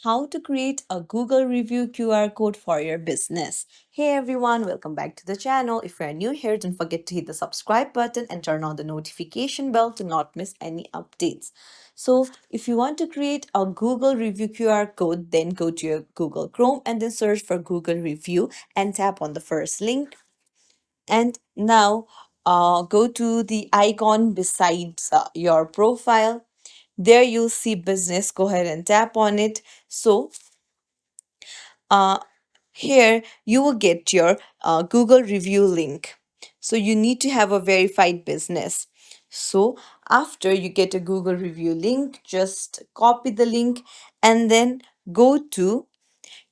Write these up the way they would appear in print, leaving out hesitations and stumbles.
How to create a Google review QR code for your business. Hey everyone, welcome back to the channel. If you're new here, don't forget to hit the subscribe button and turn on the notification bell to not miss any updates. So, if you want to create a Google review QR code, then go to your Google Chrome and then search for Google review and tap on the first link. And now go to the icon besides your profile. There you'll see business. Go ahead and tap on it. So uh, here you will get your Google review link. So you need to have a verified business. So after you get a Google review link, just copy the link and then go to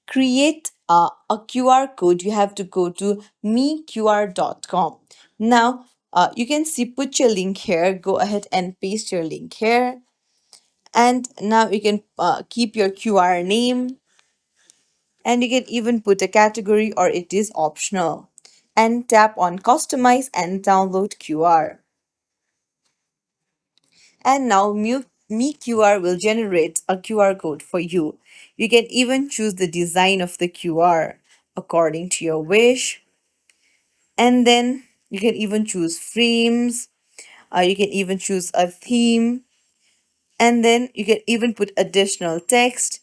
create a QR code. You have to go to meqr.com. Now you can see, put your link here. Go ahead and paste your link here. And now you can keep your QR name, and you can even put a category or it is optional, and tap on customize and download QR. And now MeQR will generate a QR code for you. You can even choose the design of the QR according to your wish, and then you can even choose frames. You can even choose a theme, and then you can even put additional text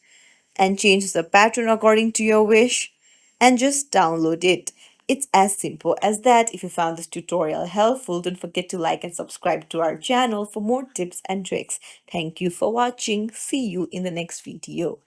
and change the pattern according to your wish, and just download it. It's as simple as that. If you found this tutorial helpful, don't forget to like and subscribe to our channel for more tips and tricks. Thank you for watching. See you in the next video.